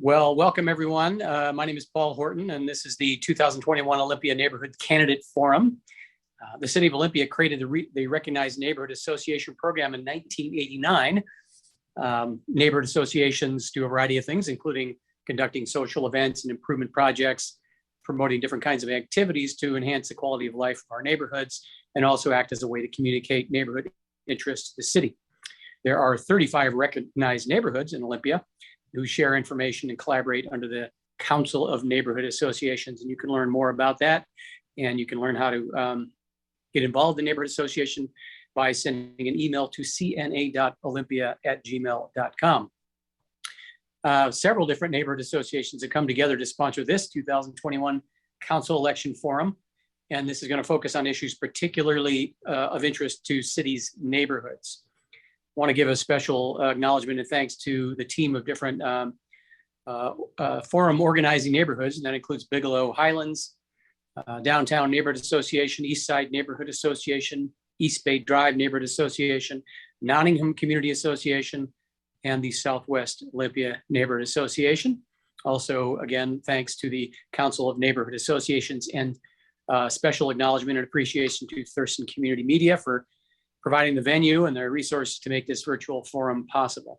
Well, welcome everyone. My name is Paul Horton, and this is the 2021 Olympia Neighborhood Candidate Forum. The City of Olympia created the Recognized Neighborhood Association program in 1989. Neighborhood associations do a variety of things, including conducting social events and improvement projects, promoting different kinds of activities to enhance the quality of life of our neighborhoods, and also act as a way to communicate neighborhood interests to the city. There are 35 recognized neighborhoods in Olympia who share information and collaborate under the Council of Neighborhood Associations. And you can learn more about that. And you can learn how to get involved in neighborhood association by sending an email to cna.olympia@gmail.com. Several different neighborhood associations have come together to sponsor this 2021 Council Election Forum. And this is going to focus on issues particularly of interest to cities' neighborhoods. I want to give a special acknowledgement and thanks to the team of different forum organizing neighborhoods, and that includes Bigelow Highlands, Downtown Neighborhood Association, East Side Neighborhood Association, East Bay Drive Neighborhood Association, Nottingham Community Association, and the Southwest Olympia Neighborhood Association. Also, again, thanks to the Council of Neighborhood Associations, and special acknowledgement and appreciation to Thurston Community Media for providing the venue and their resources to make this virtual forum possible.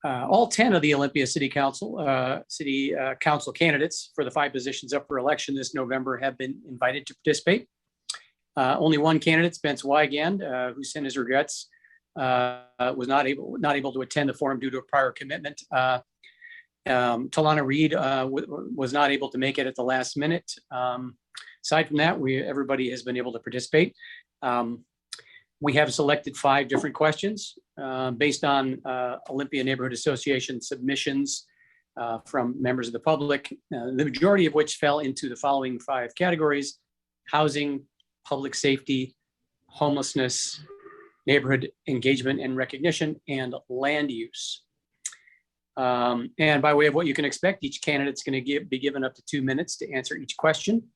All 10 of the Olympia City Council candidates for the 5 positions up for election this November have been invited to participate. Only one candidate, Spence Wygand, who sent his regrets, was not able to attend the forum due to a prior commitment. Talana Reed was not able to make it at the last minute. Aside from that, everybody has been able to participate. We have selected 5 different questions based on Olympia Neighborhood Association submissions from members of the public, the majority of which fell into the following 5 categories: housing, public safety, homelessness, neighborhood engagement and recognition, and land use. And by way of what you can expect, each candidate's going to be given up to 2 minutes to answer each question.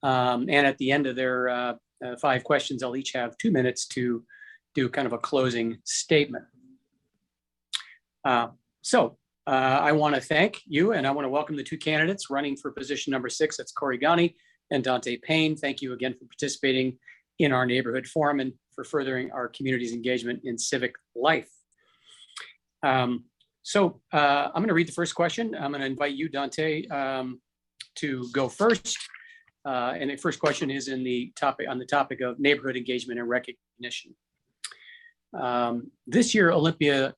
And at the end of their 5 questions, they'll each have 2 minutes to do kind of a closing statement. I want to thank you, and I want to welcome the 2 candidates running for position number 6. That's Corey Gauney and Dontae Payne. Thank you again for participating in our neighborhood forum and for furthering our community's engagement in civic life. I'm going to read the first question. I'm going to invite you, Dontae, to go first. And the first question is on the topic of neighborhood engagement and recognition. This year, the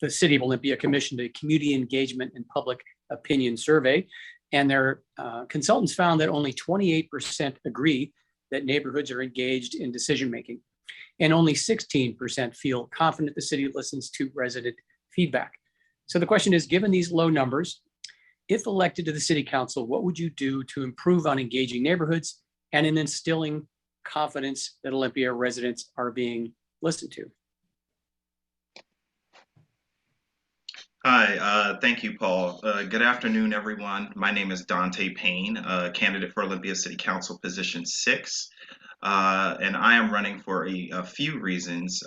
City of Olympia commissioned a community engagement and public opinion survey, and their consultants found that only 28% agree that neighborhoods are engaged in decision making, and only 16% feel confident the city listens to resident feedback. So the question is, given these low numbers, if elected to the city council, what would you do to improve on engaging neighborhoods and in instilling confidence that Olympia residents are being listened to? Hi, thank you, Paul. Good afternoon, everyone. My name is Dontae Payne, candidate for Olympia City Council position 6. And I am running for a few reasons.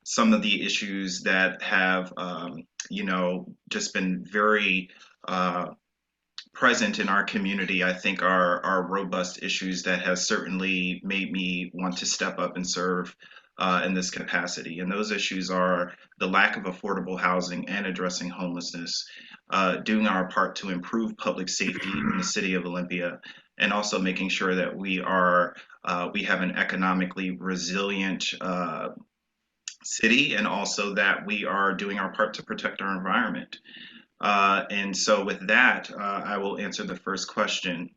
Some of the issues that have, just been very present in our community, I think are robust issues that has certainly made me want to step up and serve in this capacity. And those issues are the lack of affordable housing and addressing homelessness, doing our part to improve public safety in the city of Olympia, and also making sure that we have an economically resilient city, and also that we are doing our part to protect our environment. And so with that, I will answer the first question.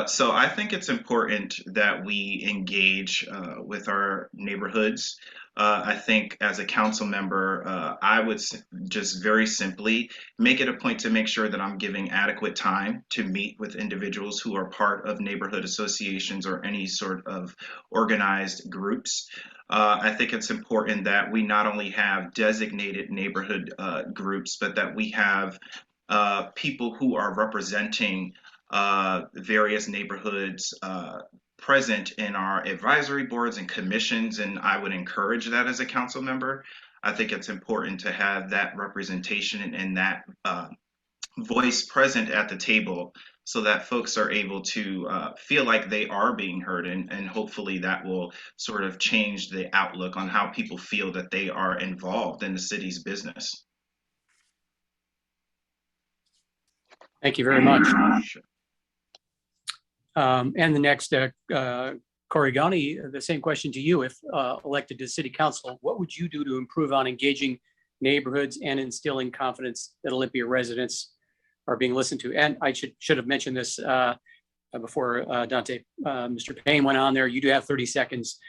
So I think it's important that we engage with our neighborhoods. I think as a council member, I would just very simply make it a point to make sure that I'm giving adequate time to meet with individuals who are part of neighborhood associations or any sort of organized groups. I think it's important that we not only have designated neighborhood groups, but that we have people who are representing various neighborhoods present in our advisory boards and commissions, and I would encourage that as a council member. I think it's important to have that representation and that voice present at the table so that folks are able to feel like they are being heard, and hopefully that will sort of change the outlook on how people feel that they are involved in the city's business. Thank you very much. Sure. And the next, Corey Gauney, the same question to you. If elected to city council, what would you do to improve on engaging neighborhoods and instilling confidence that Olympia residents are being listened to? And I should have mentioned this before Dontae, Mr. Payne went on there. You do have 30 seconds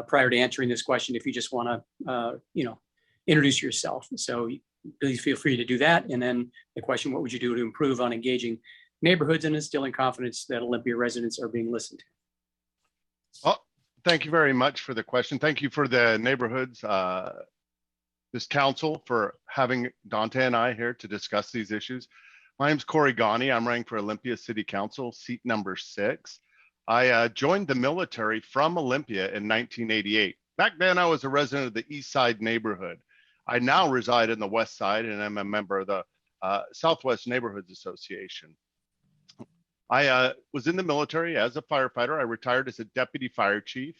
prior to answering this question if you just want to, introduce yourself. So please feel free to do that. And then the question, what would you do to improve on engaging neighborhoods and instilling confidence that Olympia residents are being listened to? Well, thank you very much for the question. Thank you for the neighborhoods, this council, for having Dontae and I here to discuss these issues. My name's Corey Gauney. I'm running for Olympia City Council, seat number 6. I joined the military from Olympia in 1988. Back then, I was a resident of the East Side neighborhood. I now reside in the West Side, and I'm a member of the Southwest Neighborhoods Association. I was in the military as a firefighter. I retired as a deputy fire chief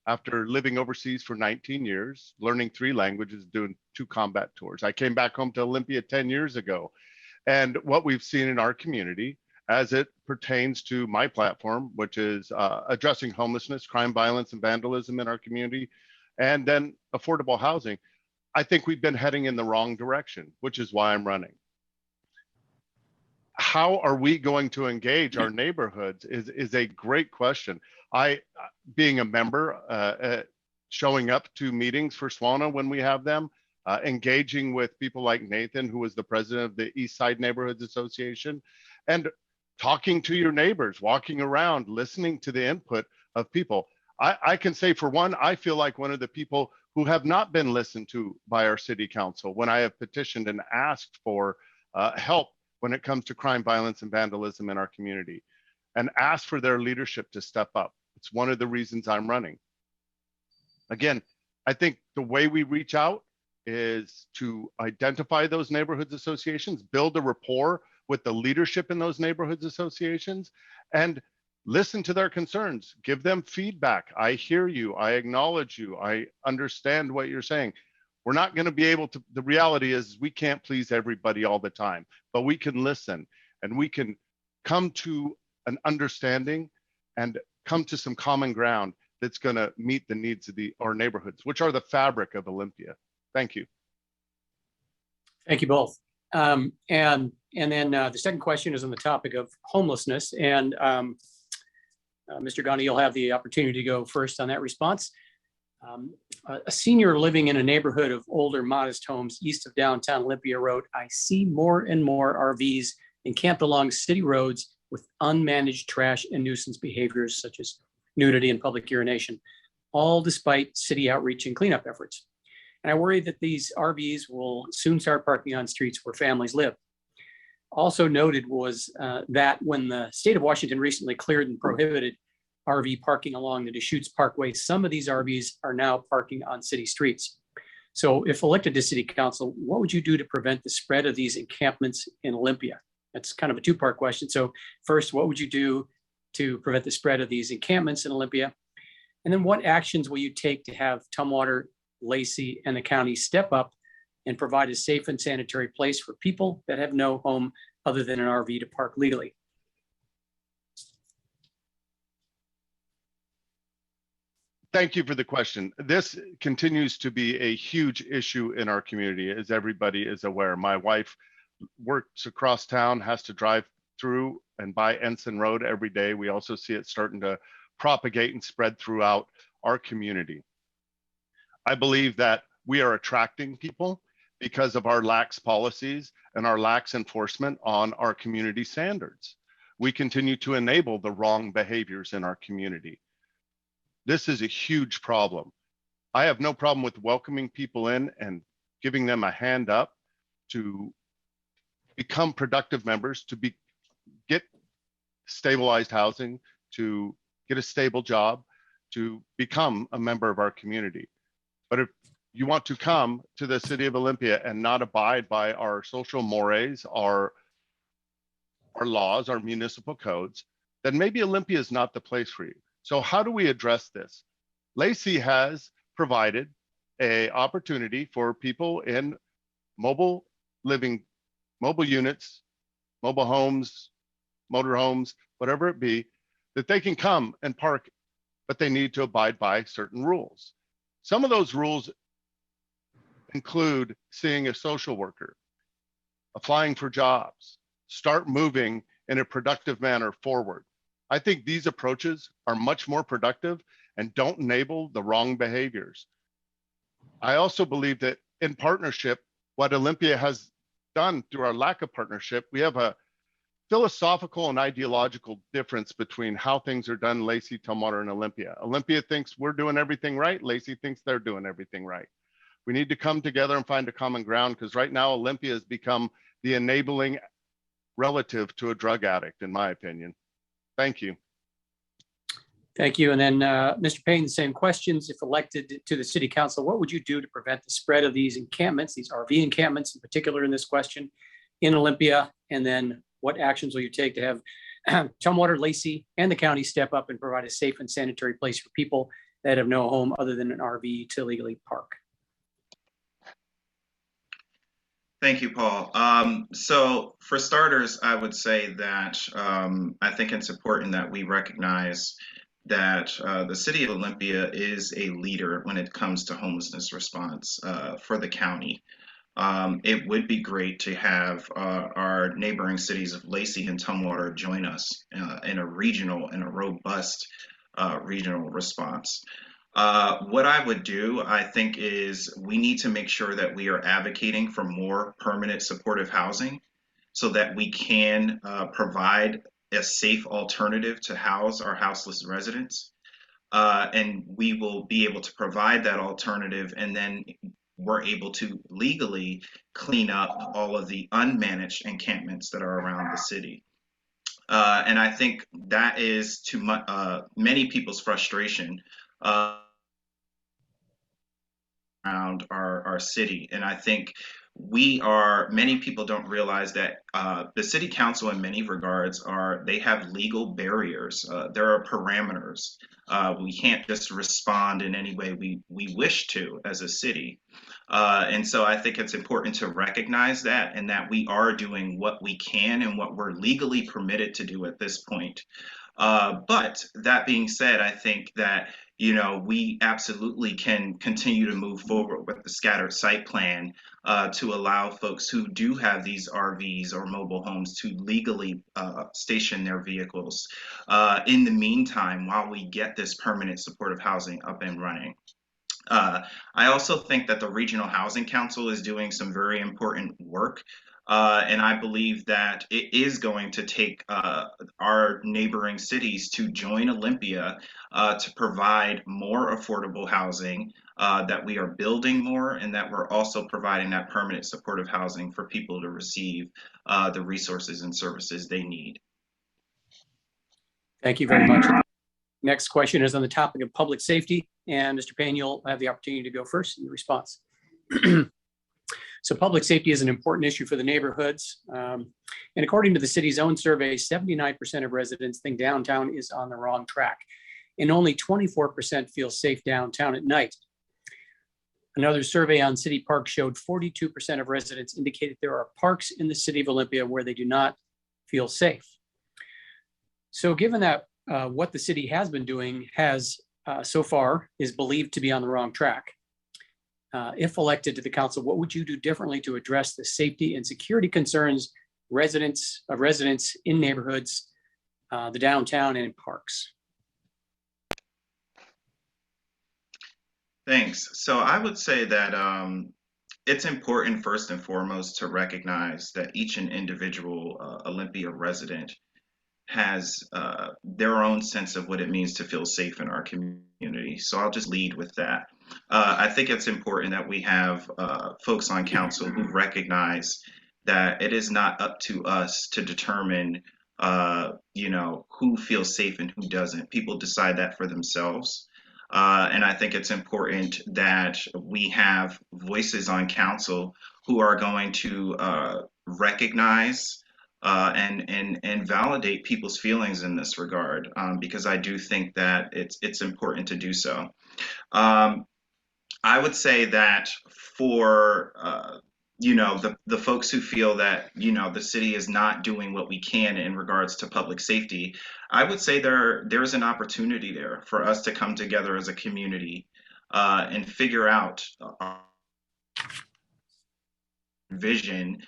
after living overseas for 19 years, learning 3 languages, doing 2 combat tours. I came back home to Olympia 10 years ago. And what we've seen in our community as it pertains to my platform, which is addressing homelessness, crime, violence, and vandalism in our community, and then affordable housing, I think we've been heading in the wrong direction, which is why I'm running. How are we going to engage our neighborhoods is a great question. Being a member, showing up to meetings for SWANA when we have them, engaging with people like Nathan, who is the president of the East Side Neighborhoods Association, and talking to your neighbors, walking around, listening to the input of people. I can say, for one, I feel like one of the people who have not been listened to by our city council when I have petitioned and asked for help when it comes to crime, violence, and vandalism in our community, and asked for their leadership to step up. It's one of the reasons I'm running. Again, I think the way we reach out is to identify those neighborhoods associations, build a rapport with the leadership in those neighborhoods associations, and listen to their concerns, give them feedback. I hear you, I acknowledge you, I understand what you're saying. We're not going to be able to, the reality is we can't please everybody all the time, but we can listen and we can come to an understanding and come to some common ground that's going to meet the needs of our neighborhoods, which are the fabric of Olympia. Thank you. Thank you both. And then the second question is on the topic of homelessness. And Mr. Gauny, you'll have the opportunity to go first on that response. A senior living in a neighborhood of older, modest homes east of downtown Olympia wrote, "I see more and more RVs encamped along city roads with unmanaged trash and nuisance behaviors such as nudity and public urination, all despite city outreach and cleanup efforts. And I worry that these RVs will soon start parking on streets where families live." Also noted was that when the state of Washington recently cleared and prohibited RV parking along the Deschutes Parkway, some of these RVs are now parking on city streets. So if elected to city council, what would you do to prevent the spread of these encampments in Olympia? That's kind of a 2-part question. So first, what would you do to prevent the spread of these encampments in Olympia? And then what actions will you take to have Tumwater, Lacey, and the county step up and provide a safe and sanitary place for people that have no home other than an RV to park legally? Thank you for the question. This continues to be a huge issue in our community, as everybody is aware. My wife works across town, has to drive through and by Ensign Road every day. We also see it starting to propagate and spread throughout our community. I believe that we are attracting people because of our lax policies and our lax enforcement on our community standards. We continue to enable the wrong behaviors in our community. This is a huge problem. I have no problem with welcoming people in and giving them a hand up to become productive members, to get stabilized housing, to get a stable job, to become a member of our community. But if you want to come to the city of Olympia and not abide by our social mores, our laws, our municipal codes, then maybe Olympia is not the place for you. So how do we address this? Lacey has provided an opportunity for people in mobile living, mobile units, mobile homes, motorhomes, whatever it be, that they can come and park, but they need to abide by certain rules. Some of those rules include seeing a social worker, applying for jobs, start moving in a productive manner forward. I think these approaches are much more productive and don't enable the wrong behaviors. I also believe that in partnership, what Olympia has done through our lack of partnership, we have a philosophical and ideological difference between how things are done, Lacey, Tumwater, and Olympia. Olympia thinks we're doing everything right. Lacey thinks they're doing everything right. We need to come together and find a common ground, because right now Olympia has become the enabling relative to a drug addict, in my opinion. Thank you. Thank you. And then Mr. Payne, the same questions. If elected to the city council, what would you do to prevent the spread of these encampments, these RV encampments in particular in this question, in Olympia? And then what actions will you take to have Tumwater, Lacey, and the county step up and provide a safe and sanitary place for people that have no home other than an RV to legally park? Thank you, Paul. So for starters, I would say that I think it's important that we recognize that the city of Olympia is a leader when it comes to homelessness response for the county. It would be great to have our neighboring cities of Lacey and Tumwater join us in a robust regional response. What I would do, I think, is we need to make sure that we are advocating for more permanent supportive housing so that we can provide a safe alternative to house our houseless residents. And we will be able to provide that alternative, and then we're able to legally clean up all of the unmanaged encampments that are around the city. And I think that is to many people's frustration around our city. And I think many people don't realize that the city council in many regards they have legal barriers. There are parameters. We can't just respond in any way we wish to as a city. And so I think it's important to recognize that, and that we are doing what we can and what we're legally permitted to do at this point. But that being said, I think that we absolutely can continue to move forward with the scattered site plan to allow folks who do have these RVs or mobile homes to legally station their vehicles in the meantime while we get this permanent supportive housing up and running. I also think that the Regional Housing Council is doing some very important work. And I believe that it is going to take our neighboring cities to join Olympia to provide more affordable housing, that we are building more, and that we're also providing that permanent supportive housing for people to receive the resources and services they need. Thank you very much. Next question is on the topic of public safety. And Mr. Payne, you'll have the opportunity to go first in the response. So public safety is an important issue for the neighborhoods. And according to the city's own survey, 79% of residents think downtown is on the wrong track, and only 24% feel safe downtown at night. Another survey on city parks showed 42% of residents indicated there are parks in the city of Olympia where they do not feel safe. So given that what the city has been doing has so far is believed to be on the wrong track, if elected to the council, what would you do differently to address the safety and security concerns residents in neighborhoods, the downtown, and in parks? Thanks. So I would say that it's important first and foremost to recognize that each and individual Olympia resident has their own sense of what it means to feel safe in our community. So I'll just lead with that. I think it's important that we have folks on council who recognize that it is not up to us to determine, who feels safe and who doesn't. People decide that for themselves. And I think it's important that we have voices on council who are going to recognize and validate people's feelings in this regard, because I do think that it's important to do so. I would say that for the folks who feel that the city is not doing what we can in regards to public safety, I would say there's an opportunity there for us to come together as a community and figure out our vision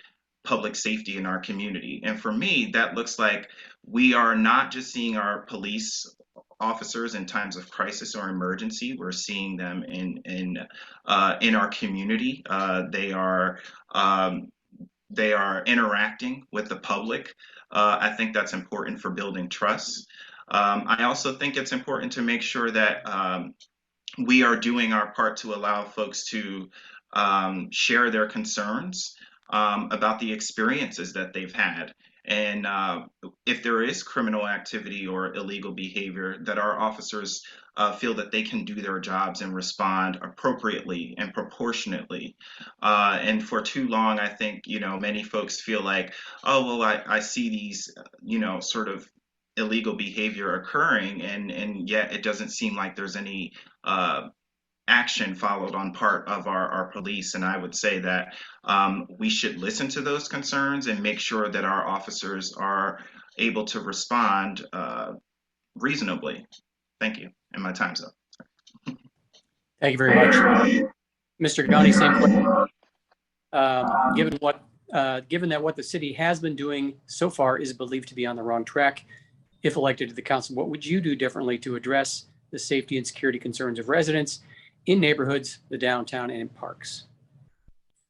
public safety in our community. And for me, that looks like we are not just seeing our police officers in times of crisis or emergency. We're seeing them in our community. They are interacting with the public. I think that's important for building trust. I also think it's important to make sure that we are doing our part to allow folks to share their concerns about the experiences that they've had. And if there is criminal activity or illegal behavior, that our officers feel that they can do their jobs and respond appropriately and proportionately. And for too long, I think, many folks feel like, oh, well, I see these, sort of illegal behavior occurring, and yet it doesn't seem like there's any action followed on part of our police. And I would say that we should listen to those concerns and make sure that our officers are able to respond reasonably. Thank you. And my time's up. Thank you very much. Mr. Gauny, same question. Given that what the city has been doing so far is believed to be on the wrong track, if elected to the council, what would you do differently to address the safety and security concerns of residents in neighborhoods, the downtown, and in parks?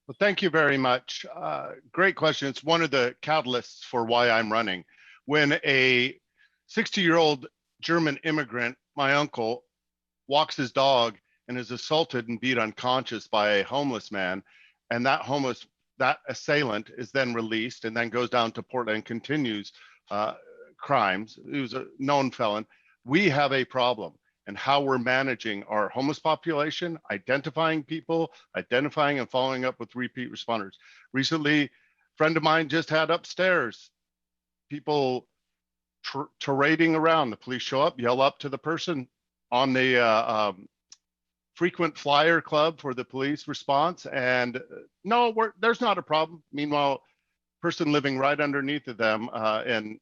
Well, thank you very much. Great question. It's one of the catalysts for why I'm running. When a 60-year-old German immigrant, my uncle, walks his dog and is assaulted and beat unconscious by a homeless man, and that assailant is then released and then goes down to Portland and continues crimes. He was a known felon. We have a problem. And how we're managing our homeless population, identifying people, identifying and following up with repeat responders. Recently, a friend of mine just had upstairs people parading around. The police show up, yell up to the person on the frequent flyer club for the police response, and no, there's not a problem. Meanwhile, person living right underneath of them in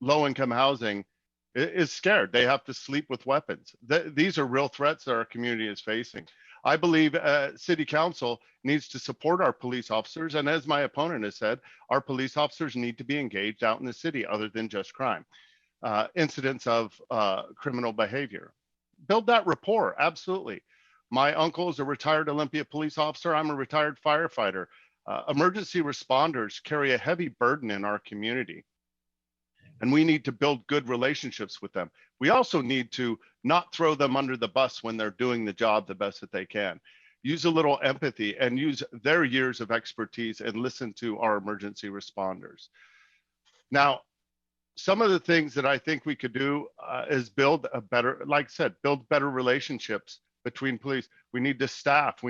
low-income housing is scared. They have to sleep with weapons. These are real threats that our community is facing. I believe City Council needs to support our police officers. And as my opponent has said, our police officers need to be engaged out in the city other than just crime. Incidents of criminal behavior. Build that rapport, absolutely. My uncle is a retired Olympia police officer. I'm a retired firefighter. Emergency responders carry a heavy burden in our community, and we need to build good relationships with them. We also need to not throw them under the bus when they're doing the job the best that they can. Use a little empathy and use their years of expertise and listen to our emergency responders. Now, some of the things that I think we could do is build a better, like I said, build better relationships between police. We need to staff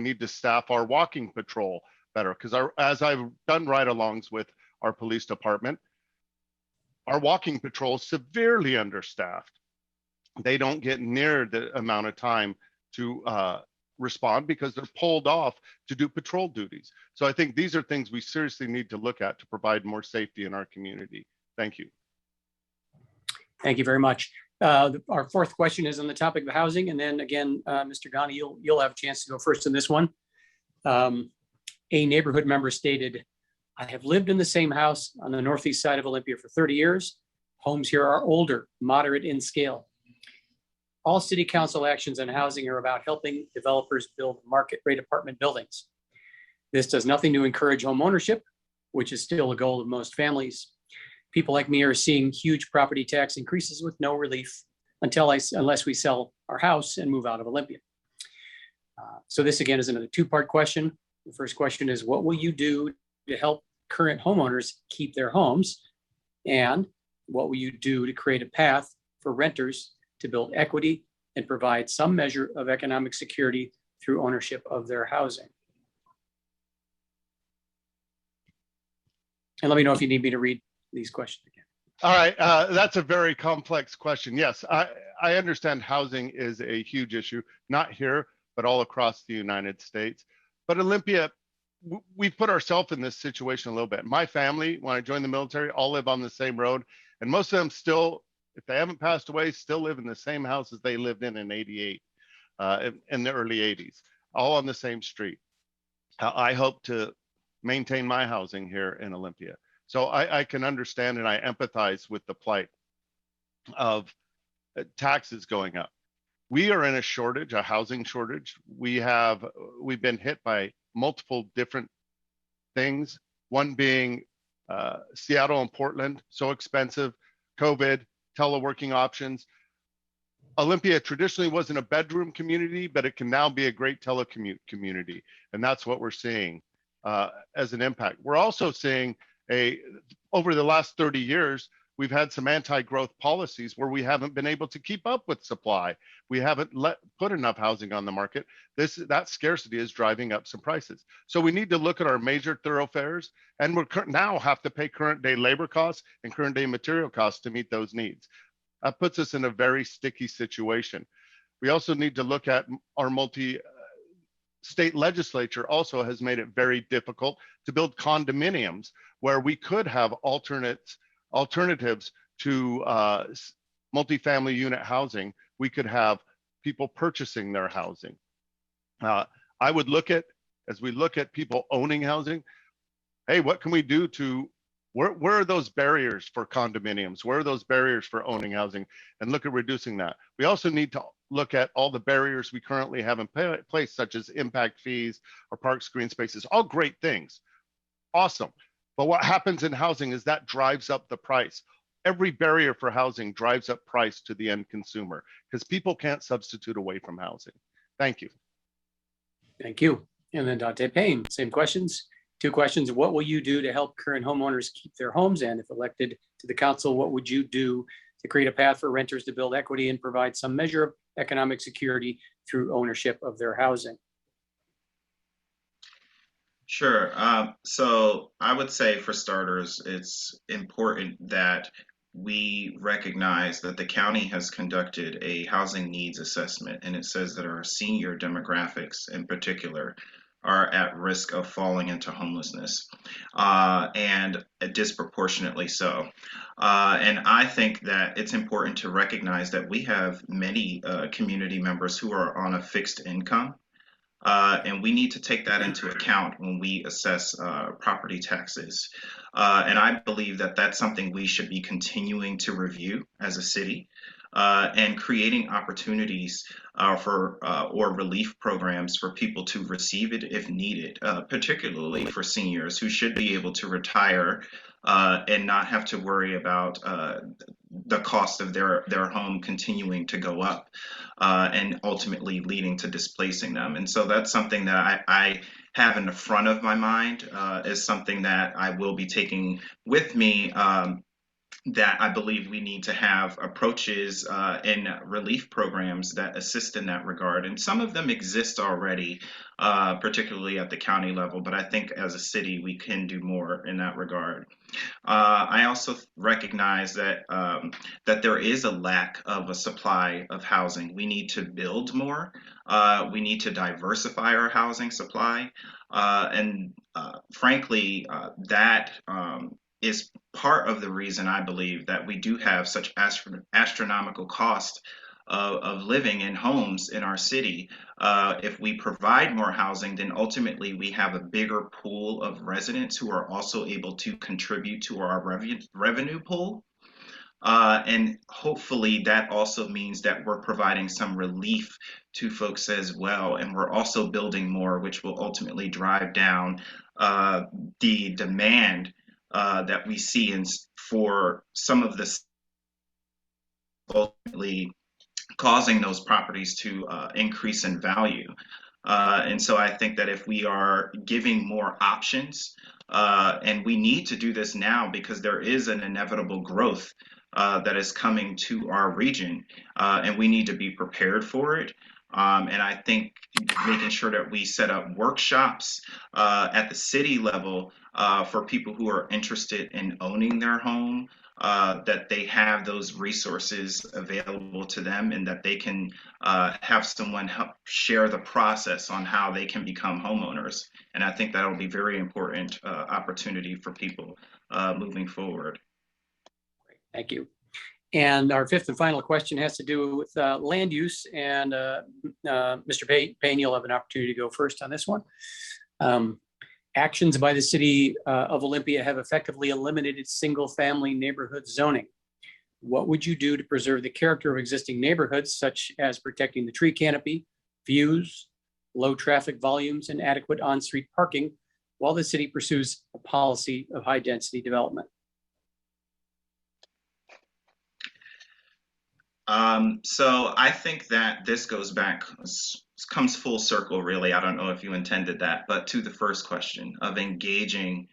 our walking patrol better, because as I've done ride-alongs with our police department, our walking patrol is severely understaffed. They don't get near the amount of time to respond because they're pulled off to do patrol duties. So I think these are things we seriously need to look at to provide more safety in our community. Thank you. Thank you very much. Our fourth question is on the topic of housing. And then again, Mr. Gauney, you'll have a chance to go first in this one. A neighborhood member stated, I have lived in the same house on the northeast side of Olympia for 30 years. Homes here are older, moderate in scale. All city council actions on housing are about helping developers build market rate apartment buildings. This does nothing to encourage home ownership, which is still a goal of most families. People like me are seeing huge property tax increases with no relief unless we sell our house and move out of Olympia. So this again is another two-part question. The first question is, what will you do to help current homeowners keep their homes? And what will you do to create a path for renters to build equity and provide some measure of economic security through ownership of their housing. And let me know if you need me to read these questions again. All right, that's a very complex question. Yes, I understand housing is a huge issue, not here, but all across the United States. But Olympia, we put ourselves in this situation a little bit. My family, when I joined the military, all live on the same road, and most of them still, if they haven't passed away, still live in the same house as they lived in '88, in the early '80s, all on the same street. I hope to maintain my housing here in Olympia. So I can understand and I empathize with the plight of taxes going up. We are in a shortage, a housing shortage. We've been hit by multiple different things. One being Seattle and Portland, so expensive, COVID, teleworking options. Olympia traditionally wasn't a bedroom community, but it can now be a great telecommute community. And that's what we're seeing as an impact. We're also seeing over the last 30 years, we've had some anti-growth policies where we haven't been able to keep up with supply. We haven't put enough housing on the market. That scarcity is driving up some prices. So we need to look at our major thoroughfares, and we now have to pay current day labor costs and current day material costs to meet those needs. That puts us in a very sticky situation. We also need to look at our state legislature also has made it very difficult to build condominiums where we could have alternatives to multifamily unit housing. We could have people purchasing their housing. I would look at, as we look at people owning housing, hey, what can we do to, where are those barriers for condominiums? Where are those barriers for owning housing? And look at reducing that. We also need to look at all the barriers we currently have in place, such as impact fees or parks, green spaces, all great things. Awesome. But what happens in housing is that drives up the price. Every barrier for housing drives up price to the end consumer because people can't substitute away from housing. Thank you. Thank you. And then Dontae Payne, same questions. 2 questions. What will you do to help current homeowners keep their homes? And if elected to the council, what would you do to create a path for renters to build equity and provide some measure of economic security through ownership of their housing? Sure. So I would say, for starters, it's important that we recognize that the county has conducted a housing needs assessment, and it says that our senior demographics in particular are at risk of falling into homelessness, and disproportionately so. And I think that it's important to recognize that we have many community members who are on a fixed income. And we need to take that into account when we assess property taxes. And I believe that that's something we should be continuing to review as a city, and creating opportunities or relief programs for people to receive it if needed, particularly for seniors who should be able to retire and not have to worry about the cost of their home continuing to go up and ultimately leading to displacing them. And so that's something that I have in the front of my mind, is something that I will be taking with me, that I believe we need to have approaches and relief programs that assist in that regard. And some of them exist already, particularly at the county level, but I think as a city, we can do more in that regard. I also recognize that that there is a lack of a supply of housing. We need to build more. We need to diversify our housing supply. And frankly, that is part of the reason I believe that we do have such astronomical cost of living in homes in our city. If we provide more housing, then ultimately we have a bigger pool of residents who are also able to contribute to our revenue pool. And hopefully that also means that we're providing some relief to folks as well. And we're also building more, which will ultimately drive down the demand that we see for some of this, ultimately causing those properties to increase in value. And so I think that if we are giving more options, and we need to do this now because there is an inevitable growth that is coming to our region, and we need to be prepared for it. And I think making sure that we set up workshops at the city level for people who are interested in owning their home, that they have those resources available to them, and that they can have someone help share the process on how they can become homeowners. And I think that'll be very important opportunity for people moving forward. Thank you. And our fifth and final question has to do with land use. And Mr. Payne, you'll have an opportunity to go first on this one. Actions by the city of Olympia have effectively eliminated single-family neighborhood zoning. What would you do to preserve the character of existing neighborhoods, such as protecting the tree canopy, views, low traffic volumes, and adequate on-street parking, while the city pursues a policy of high-density development? So I think that this goes back, comes full circle, really. I don't know if you intended that, but to the first question of engaging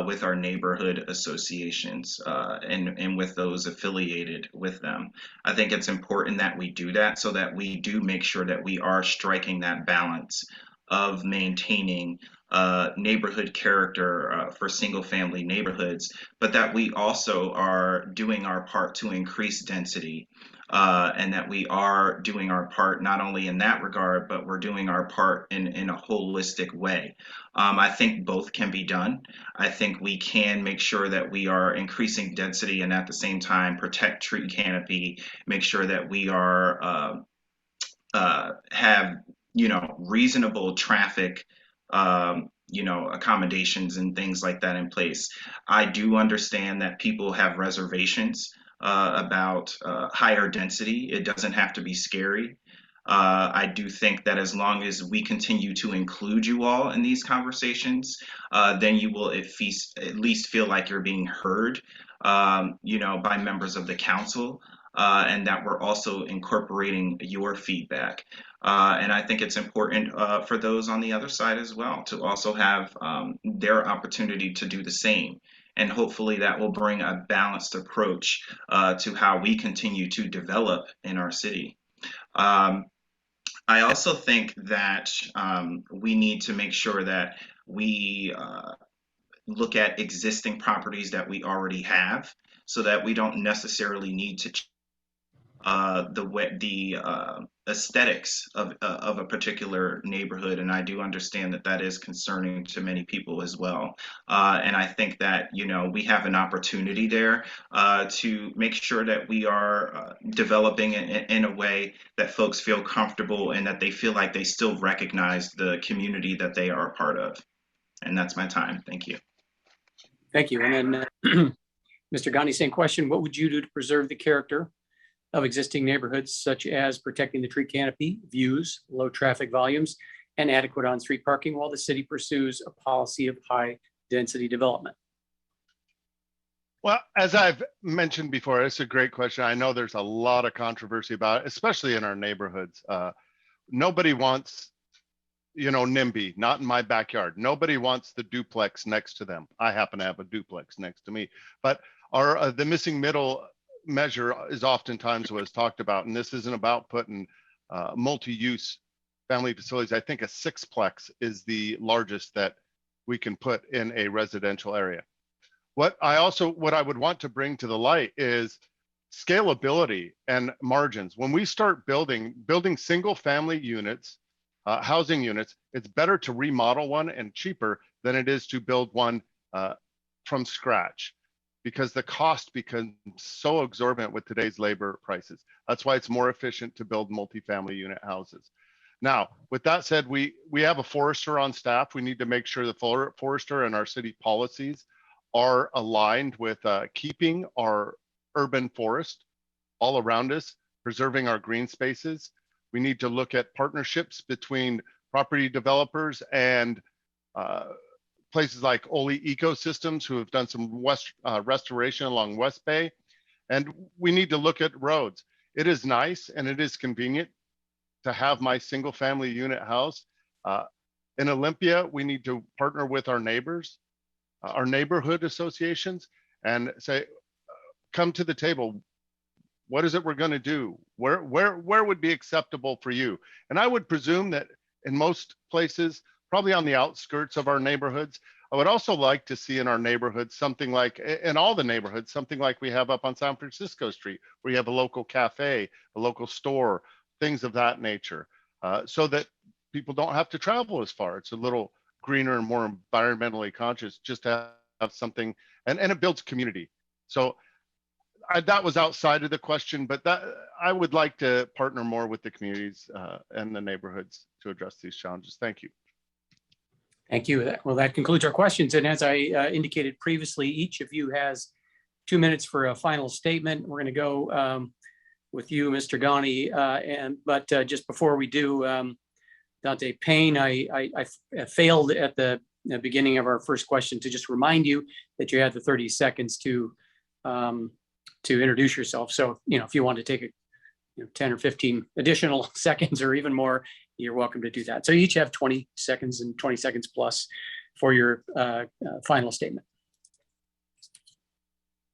with our neighborhood associations and with those affiliated with them. I think it's important that we do that, so that we do make sure that we are striking that balance of maintaining neighborhood character for single family neighborhoods, but that we also are doing our part to increase density. And that we are doing our part not only in that regard, but we're doing our part in a holistic way. I think both can be done. I think we can make sure that we are increasing density and at the same time protect tree canopy, make sure that we are have reasonable traffic accommodations and things like that in place. I do understand that people have reservations about higher density. It doesn't have to be scary. I do think that as long as we continue to include you all in these conversations, then you will at least feel like you're being heard, by members of the council, and that we're also incorporating your feedback. And I think it's important for those on the other side as well to also have their opportunity to do the same. And hopefully that will bring a balanced approach to how we continue to develop in our city. I also think that we need to make sure that we look at existing properties that we already have, so that we don't necessarily need to the aesthetics of a particular neighborhood. And I do understand that that is concerning to many people as well. And I think that we have an opportunity there to make sure that we are developing in a way that folks feel comfortable and that they feel like they still recognize the community that they are a part of. And that's my time. Thank you. Thank you. And then Mr. Gauny, same question. What would you do to preserve the character of existing neighborhoods, such as protecting the tree canopy, views, low traffic volumes, and adequate on-street parking, while the city pursues a policy of high density development? Well, as I've mentioned before, it's a great question. I know there's a lot of controversy about it, especially in our neighborhoods. Nobody wants, NIMBY, not in my backyard. Nobody wants the duplex next to them. I happen to have a duplex next to me, but the missing middle measure is oftentimes what is talked about, and this isn't about putting multi-use family facilities. I think a sixplex is the largest that we can put in a residential area. What I would want to bring to the light is scalability and margins. When we start building single family units, housing units, it's better to remodel one and cheaper than it is to build one from scratch, because the cost becomes so exorbitant with today's labor prices. That's why it's more efficient to build multifamily unit houses. Now, with that said, we have a forester on staff. We need to make sure the forester and our city policies are aligned with keeping our urban forest all around us, preserving our green spaces. We need to look at partnerships between property developers and places like Oli Ecosystems, who have done some restoration along West Bay. And we need to look at roads. It is nice and it is convenient to have my single family unit house. In Olympia, we need to partner with our neighbors, our neighborhood associations, and say, come to the table. What is it we're going to do? Where would be acceptable for you? And I would presume that in most places, probably on the outskirts of our neighborhoods, I would also like to see in our neighborhoods something like, in all the neighborhoods, something like we have up on San Francisco Street, where you have a local cafe, a local store, things of that nature, so that people don't have to travel as far. It's a little greener and more environmentally conscious just to have something, and it builds community. So that was outside of the question, but that I would like to partner more with the communities and the neighborhoods to address these challenges. Thank you. Thank you. Well, that concludes our questions. And as I indicated previously, each of you has 2 minutes for a final statement. We're going to go with you, Mr. Gauny. But just before we do, Dontae, Payne, I failed at the beginning of our first question to just remind you that you had the 30 seconds to introduce yourself. So, if you want to take 10 or 15 additional seconds or even more, you're welcome to do that. So you each have 20 seconds and 20 seconds plus for your final statement.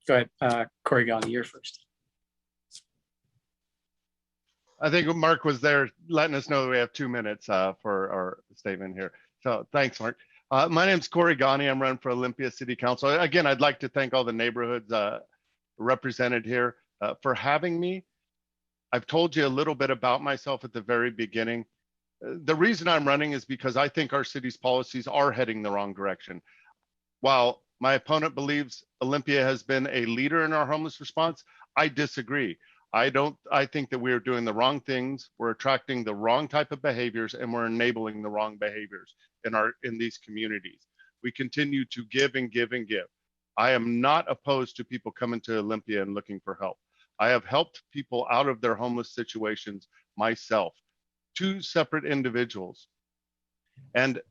Go ahead, Corey Gauney, you're first. I think Mark was there letting us know that we have 2 minutes for our statement here. So thanks, Mark. My name's Corey Gauney. I'm running for Olympia City Council. Again, I'd like to thank all the neighborhoods represented here for having me. I've told you a little bit about myself at the very beginning. The reason I'm running is because I think our city's policies are heading the wrong direction. While my opponent believes Olympia has been a leader in our homeless response, I disagree. I think that we're doing the wrong things. We're attracting the wrong type of behaviors, and we're enabling the wrong behaviors in these communities. We continue to give and give and give. I am not opposed to people coming to Olympia and looking for help. I have helped people out of their homeless situations myself, 2 separate individuals. And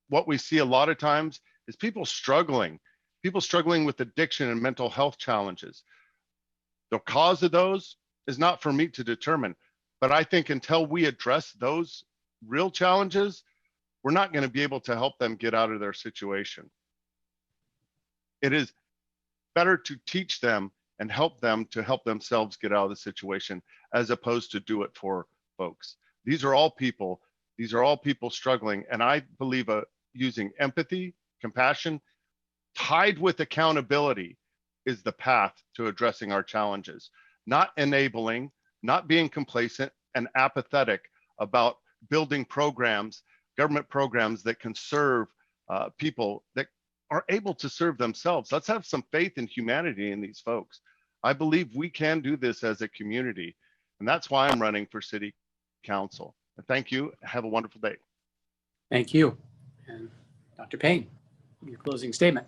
what we see a lot of times is people struggling with addiction and mental health challenges. The cause of those is not for me to determine, but I think until we address those real challenges, we're not going to be able to help them get out of their situation. It is better to teach them and help them to help themselves get out of the situation, as opposed to do it for folks. These are all people struggling. And I believe using empathy, compassion, tied with accountability is the path to addressing our challenges. Not enabling, not being complacent and apathetic about building programs, government programs that can serve people that are able to serve themselves. Let's have some faith in humanity in these folks. I believe we can do this as a community, and that's why I'm running for city council. Thank you. Have a wonderful day. Thank you. And Dr. Payne, your closing statement.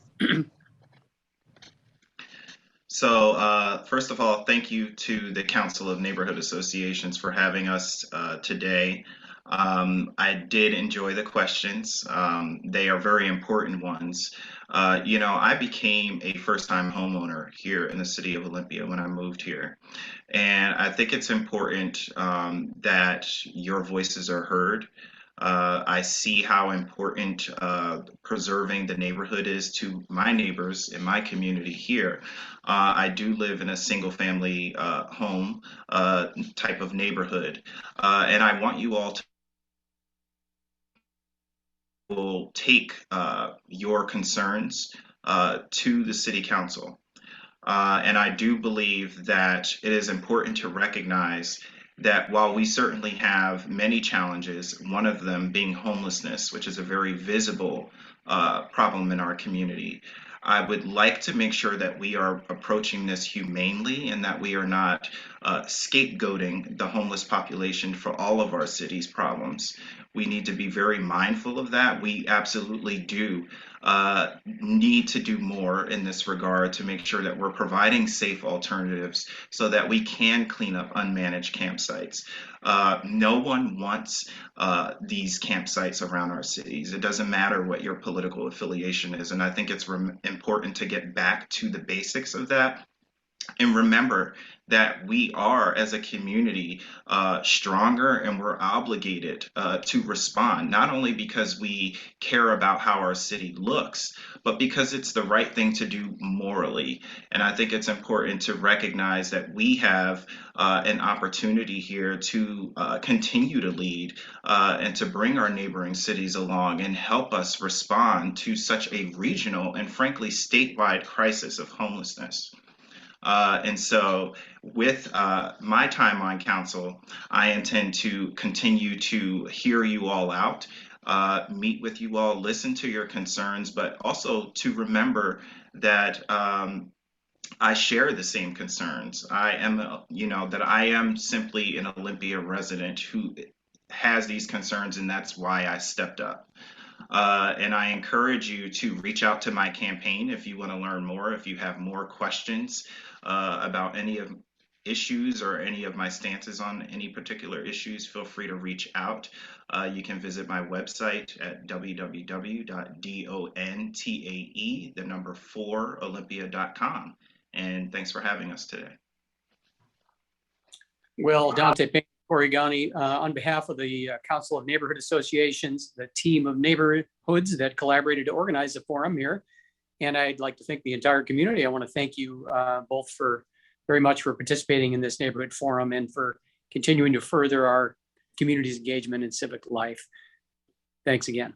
So first of all, thank you to the Council of Neighborhood Associations for having us today. I did enjoy the questions. They are very important ones. I became a first-time homeowner here in the city of Olympia when I moved here. And I think it's important that your voices are heard. I see how important preserving the neighborhood is to my neighbors in my community here. I do live in a single-family home type of neighborhood, and I want you all to will take your concerns to the city council. And I do believe that it is important to recognize that while we certainly have many challenges, one of them being homelessness, which is a very visible problem in our community, I would like to make sure that we are approaching this humanely and that we are not scapegoating the homeless population for all of our city's problems. We need to be very mindful of that. We absolutely do need to do more in this regard to make sure that we're providing safe alternatives so that we can clean up unmanaged campsites. No one wants these campsites around our cities. It doesn't matter what your political affiliation is, and I think it's important to get back to the basics of that. And remember that we are, as a community, stronger, and we're obligated to respond, not only because we care about how our city looks, but because it's the right thing to do morally. And I think it's important to recognize that we have an opportunity here to continue to lead and to bring our neighboring cities along and help us respond to such a regional and frankly statewide crisis of homelessness. And so, with my time on council, I intend to continue to hear you all out, meet with you all, listen to your concerns, but also to remember that I share the same concerns. I am, that I am simply an Olympia resident who has these concerns, and that's why I stepped up. And I encourage you to reach out to my campaign if you want to learn more, if you have more questions about any of issues or any of my stances on any particular issues, feel free to reach out. You can visit my website at www.dontae, the number 4, Olympia.com. And thanks for having us today. Well, Dontae, Payne, Gauny, on behalf of the Council of Neighborhood Associations, the team of neighborhoods that collaborated to organize the forum here, and I'd like to thank the entire community. I want to thank you both very much for participating in this neighborhood forum and for continuing to further our community's engagement in civic life. Thanks again.